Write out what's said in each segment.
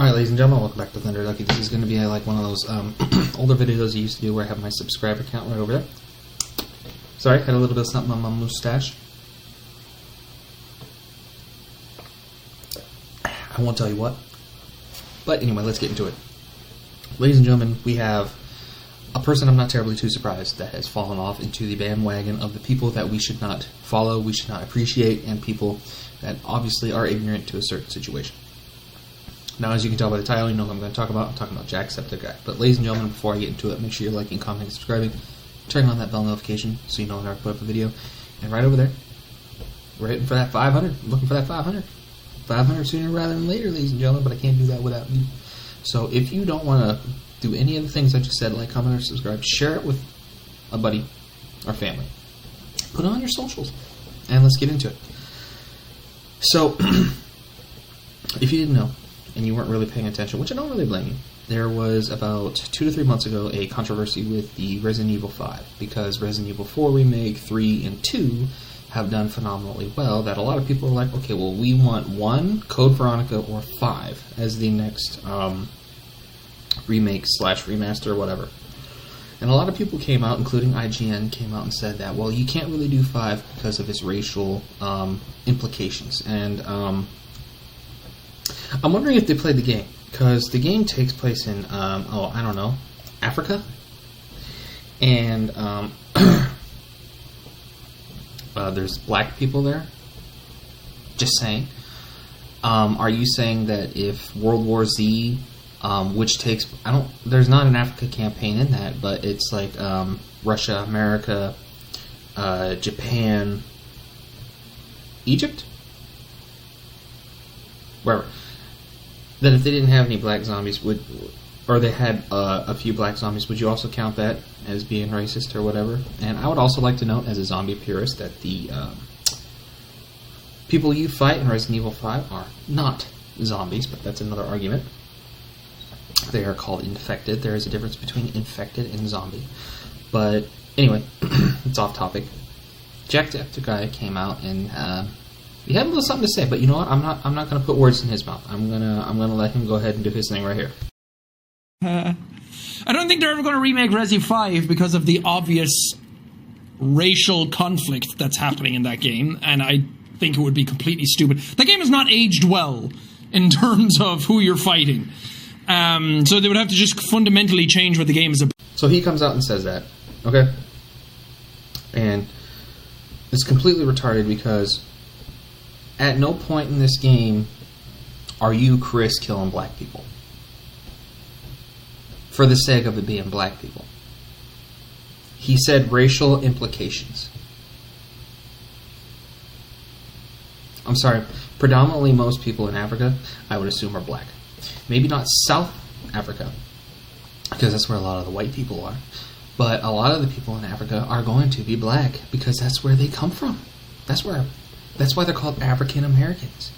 Alright, ladies and gentlemen, welcome back to Thunder Ducky. This is going to be like one of those older videos I used to do where I have my subscriber count right over there. Sorry, had a little bit of something on my mustache. I won't tell you what. But anyway, let's get into it. Ladies and gentlemen, we have a person I'm not terribly too surprised that has fallen off into the bandwagon of the people that we should not follow, we should not appreciate, and people that obviously are ignorant to a certain situation. Now, as you can tell by the title, you know who I'm going to talk about. I'm talking about Jacksepticeye. But ladies and gentlemen, before I get into it, make sure you're liking, commenting, subscribing, turning on that bell notification so you know when I put up a video. And right over there, we're hitting for that 500. Looking for that 500. 500 sooner rather than later, ladies and gentlemen, but I can't do that without you. So if you don't want to do any of the things I just said, like, comment, or subscribe, share it with a buddy or family. Put it on your socials. And let's get into it. So, if you didn't know, and you weren't really paying attention, which I don't really blame you, there was about 2 to 3 months ago a controversy with the Resident Evil 5, because Resident Evil 4 Remake, 3, and 2 have done phenomenally well, that a lot of people are like, okay, well, we want 1, Code Veronica, or 5 as the next remake / remaster or whatever. And a lot of people came out, including IGN, came out and said that, well, you can't really do 5 because of its racial implications. And I'm wondering if they played the game, because the game takes place in, I don't know, Africa? And there's black people there? Just saying. Are you saying that if World War Z, which takes, there's not an Africa campaign in that, but it's like Russia, America, Japan, Egypt? Wherever. Then if they didn't have any black zombies, or they had a few black zombies, would you also count that as being racist or whatever? And I would also like to note, as a zombie purist, that the people you fight in Resident Evil 5 are not zombies, but that's another argument. They are called infected. There is a difference between infected and zombie. But anyway, it's off topic. Jacksepticeye came out and he had a little something to say, but you know what? I'm not going to put words in his mouth. I'm gonna let him go ahead and do his thing right here. I don't think they're ever going to remake Resi 5 because of the obvious racial conflict that's happening in that game, and I think it would be completely stupid. The game has not aged well in terms of who you're fighting. So they would have to just fundamentally change what the game is about. So he comes out and says that, okay? And it's completely retarded because at no point in this game are you, Chris, killing black people for the sake of it being black people. He said racial implications. I'm sorry, predominantly most people in Africa, I would assume, are black. Maybe not South Africa, because that's where a lot of the white people are, but a lot of the people in Africa are going to be black because that's where they come from. That's why they're called African Americans.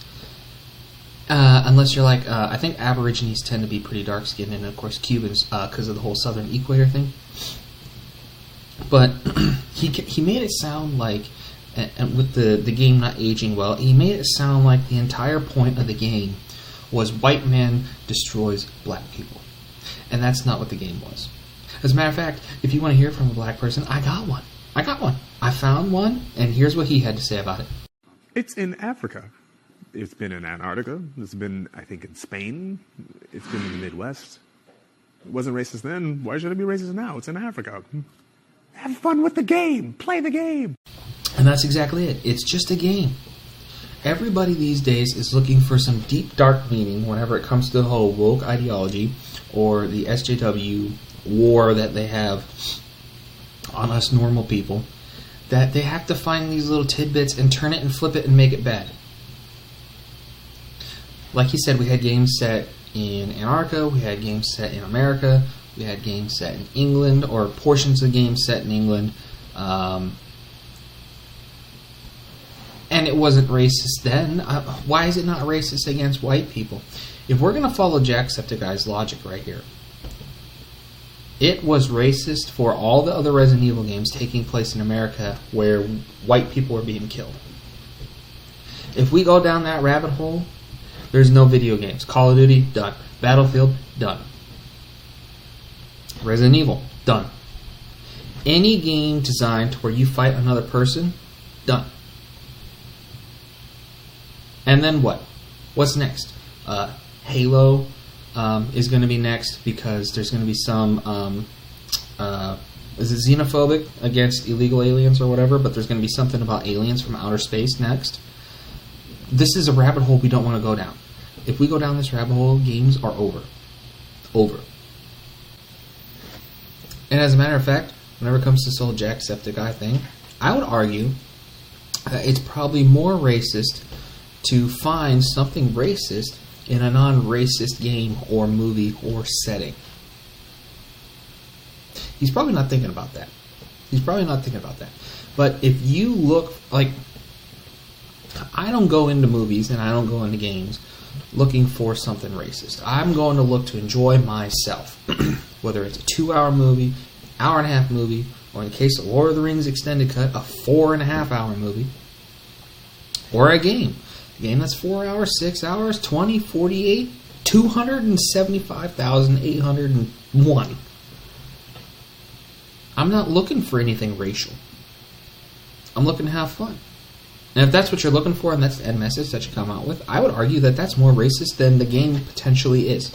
Unless you're like, I think Aborigines tend to be pretty dark skinned, and of course Cubans, because of the whole Southern Equator thing. But he made it sound like, and with the game not aging well, he made it sound like the entire point of the game was white man destroys black people. And that's not what the game was. As a matter of fact, if you want to hear from a black person, I got one. I found one, and here's what he had to say about it. It's in Africa. It's been in Antarctica. It's been, I think, in Spain. It's been in the Midwest. It wasn't racist then. Why should it be racist now? It's in Africa. Have fun with the game. Play the game. And that's exactly it. It's just a game. Everybody these days is looking for some deep, dark meaning whenever it comes to the whole woke ideology or the SJW war that they have on us normal people, that they have to find these little tidbits and turn it and flip it and make it bad. Like he said, we had games set in Antarctica, we had games set in America, we had games set in England, or portions of games set in England, and it wasn't racist then. Why is it not racist against white people? If we're going to follow Jacksepticeye's logic right here, it was racist for all the other Resident Evil games taking place in America where white people were being killed. If we go down that rabbit hole, there's no video games. Call of Duty, done. Battlefield, done. Resident Evil, done. Any game designed where you fight another person, done. And then what? What's next? Halo is going to be next because there's going to be some... is it xenophobic against illegal aliens or whatever? But there's going to be something about aliens from outer space next. This is a rabbit hole we don't want to go down. If we go down this rabbit hole, games are over. Over. And as a matter of fact, whenever it comes to this whole Jacksepticeye thing, I would argue that it's probably more racist to find something racist in a non-racist game or movie or setting. He's probably not thinking about that. But if you look, like, I don't go into movies and I don't go into games looking for something racist. I'm going to look to enjoy myself. Whether it's a 2-hour movie, hour-and-a-half movie, or in the case of Lord of the Rings Extended Cut, a 4.5-hour movie, or a game. A game that's 4 hours, 6 hours, 20, 48, 275,801. I'm not looking for anything racial. I'm looking to have fun. And if that's what you're looking for and that's the end message that you come out with, I would argue that that's more racist than the game potentially is.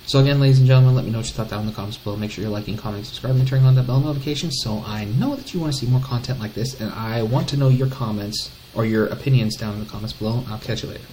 So again, ladies and gentlemen, let me know what you thought down in the comments below. Make sure you're liking, commenting, subscribing, and turning on that bell notification so I know that you want to see more content like this, and I want to know your comments or your opinions down in the comments below. I'll catch you later.